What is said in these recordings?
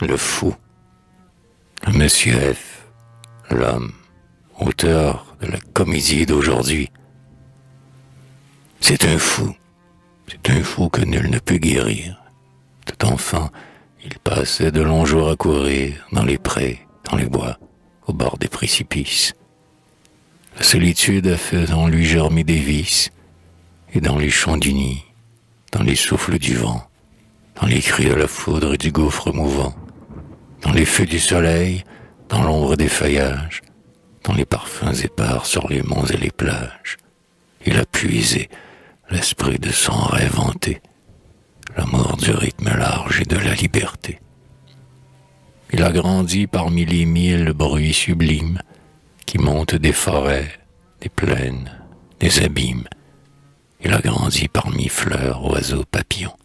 le fou, le monsieur F, l'homme, auteur de la comédie d'aujourd'hui. C'est un fou que nul ne peut guérir. Tout enfant, il passait de longs jours à courir dans les prés, dans les bois, au bord des précipices. La solitude a fait en lui germer des vices, et dans les chants du nid, dans les souffles du vent, dans les cris de la foudre et du gouffre mouvant, dans les feux du soleil, dans l'ombre des feuillages, dans les parfums épars sur les monts et les plages, il a puisé l'esprit de son rêve hanté, l'amour du rythme large et de la liberté. Il a grandi parmi les mille bruits sublimes qui montent des forêts, des plaines, des abîmes. Il a grandi parmi fleurs, oiseaux, papillons.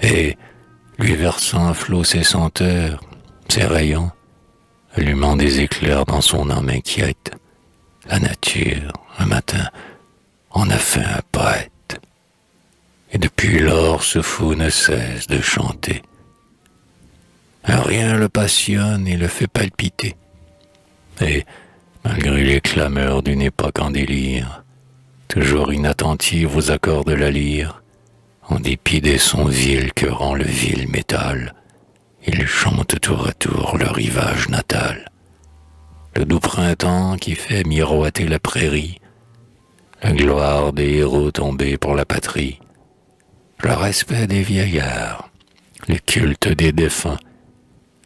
Et, lui versant à flot ses senteurs, ses rayons, allumant des éclairs dans son âme inquiète, la nature, un matin, en a fait un poète. Et depuis lors, ce fou ne cesse de chanter. Un rien le passionne et le fait palpiter. Et, malgré les clameurs d'une époque en délire, toujours inattentive aux accords de la lyre, en dépit des sons vils que rend le vil métal, ils chantent tour à tour le rivage natal. Le doux printemps qui fait miroiter la prairie, la gloire des héros tombés pour la patrie, le respect des vieillards, le culte des défunts,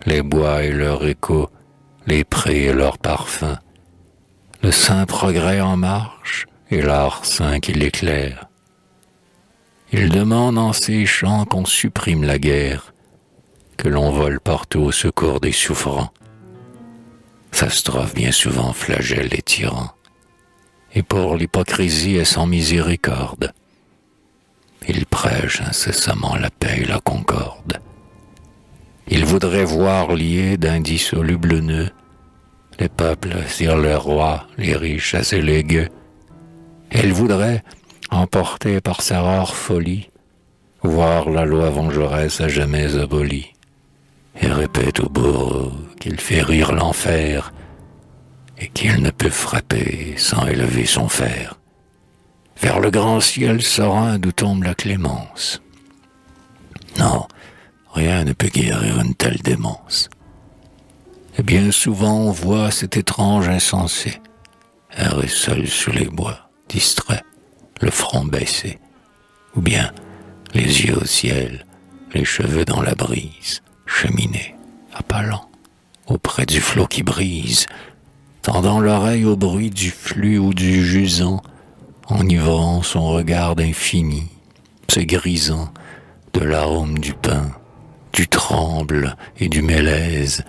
les bois et leur écho, les prés et leurs parfums, le saint progrès en marche et l'art saint qui l'éclaire. Il demande en ces chants qu'on supprime la guerre, que l'on vole partout au secours des souffrants. Sa strophe bien souvent flagelle les tyrans, et pour l'hypocrisie est sans miséricorde. Il prêche incessamment la paix et la concorde. Il voudrait voir liés d'indissolubles nœuds les peuples sur leurs rois, les riches à ses les gueux. Il voudrait, emporté par sa rare folie, voir la loi vengeresse à jamais abolie, et répète au bourreau qu'il fait rire l'enfer, et qu'il ne peut frapper sans élever son fer, vers le grand ciel serein d'où tombe la clémence. Non, rien ne peut guérir une telle démence. Et bien souvent on voit cet étrange insensé, errer seul sous les bois, distrait, le front baissé, ou bien les yeux au ciel, les cheveux dans la brise, cheminer, à pas lents, auprès du flot qui brise, tendant l'oreille au bruit du flux ou du jusant, enivrant son regard d'infini, se grisant de l'arôme du pain, du tremble et du mélèze,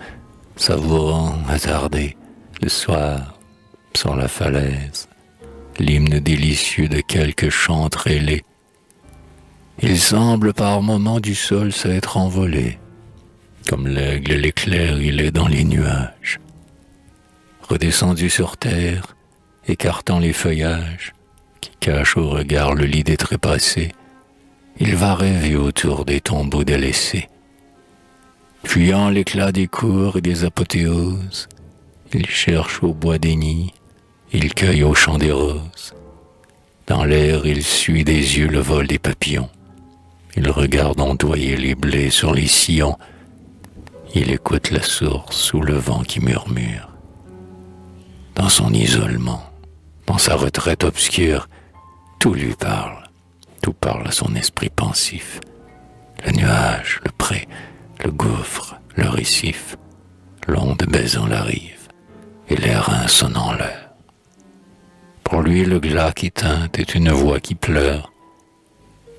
savourant attardé le soir sur la falaise, l'hymne délicieux de quelques chants trêlés. Il semble par moments du sol s'être envolé, comme l'aigle l'éclair il est dans les nuages. Redescendu sur terre, écartant les feuillages qui cachent au regard le lit des trépassés, il va rêver autour des tombeaux délaissés. Fuyant l'éclat des cours et des apothéoses, il cherche au bois des nids, il cueille au champ des roses. Dans l'air, il suit des yeux le vol des papillons. Il regarde ondoyer les blés sur les sillons. Il écoute la source ou le vent qui murmure. Dans son isolement, dans sa retraite obscure, tout lui parle. Tout parle à son esprit pensif. Le nuage, le pré, le gouffre, le récif, l'onde baisant la rive, et l'airain sonnant l'heure. Pour lui, le glas qui teinte est une voix qui pleure.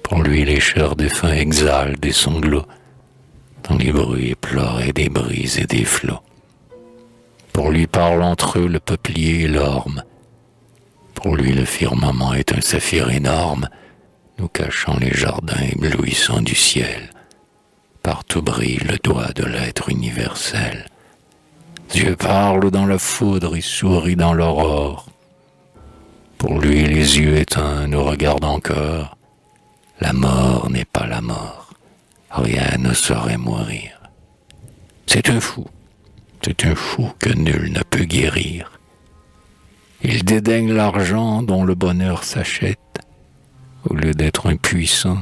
Pour lui, les chœurs défunts exhalent des sanglots, dans les bruits éplorés des brises et des flots. Pour lui parle entre eux le peuplier et l'orme. Pour lui, le firmament est un saphir énorme, nous cachant les jardins éblouissants du ciel. Partout brille le doigt de l'être universel. Dieu parle dans la foudre et sourit dans l'aurore. Pour lui, les yeux éteints nous regardent encore. La mort n'est pas la mort. Rien ne saurait mourir. C'est un fou que nul ne peut guérir. Il dédaigne l'argent dont le bonheur s'achète. Au lieu d'être un puissant,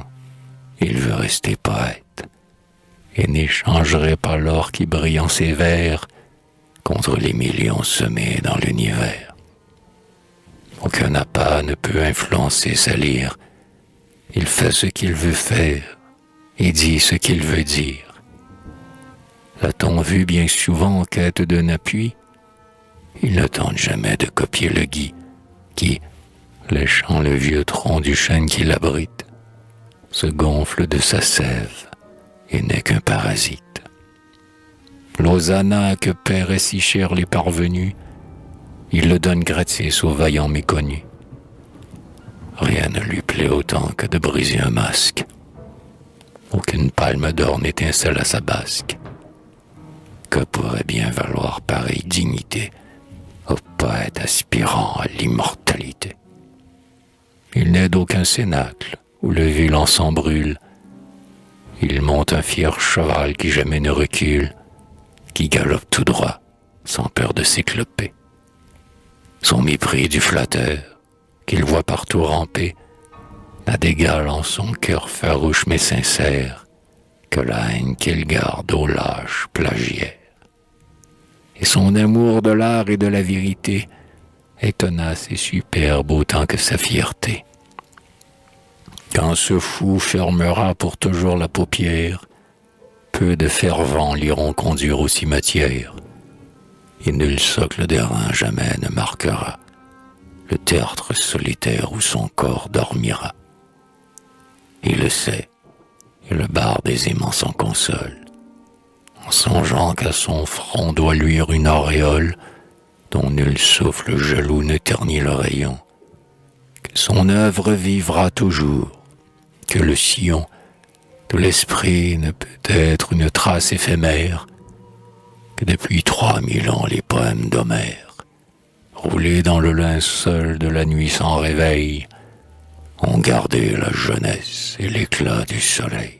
il veut rester poète et n'échangerait pas l'or qui brille en ses vers contre les millions semés dans l'univers. Aucun appât ne peut influencer sa lyre. Il fait ce qu'il veut faire et dit ce qu'il veut dire. L'a-t-on vu bien souvent en quête d'un appui? Il ne tente jamais de copier le gui qui, léchant le vieux tronc du chêne qui l'abrite, se gonfle de sa sève et n'est qu'un parasite. L'hosanna que paieraient si cher les parvenus, il le donne gratis aux vaillants méconnus. Rien ne lui plaît autant que de briser un masque. Aucune palme d'or n'étincelle à sa basque. Que pourrait bien valoir pareille dignité au poète aspirant à l'immortalité? Il n'est d'aucun cénacle où le vil encens brûle. Il monte un fier cheval qui jamais ne recule, qui galope tout droit, sans peur de s'écloper. Son mépris du flatteur, qu'il voit partout ramper, n'a d'égal en son cœur farouche mais sincère que la haine qu'il garde aux lâches plagiaires. Et son amour de l'art et de la vérité est tenace et superbe autant que sa fierté. Quand ce fou fermera pour toujours la paupière, peu de fervents l'iront conduire au cimetière, et nul socle d'airain jamais ne marquera le tertre solitaire où son corps dormira. Il le sait, et le barde aisément s'en console, en songeant qu'à son front doit luire une auréole dont nul souffle jaloux ne ternit le rayon, que son œuvre vivra toujours, que le sillon de l'esprit ne peut être une trace éphémère, que depuis 3000 ans les poèmes d'Homère, roulés dans le linceul de la nuit sans réveil, ont gardé la jeunesse et l'éclat du soleil.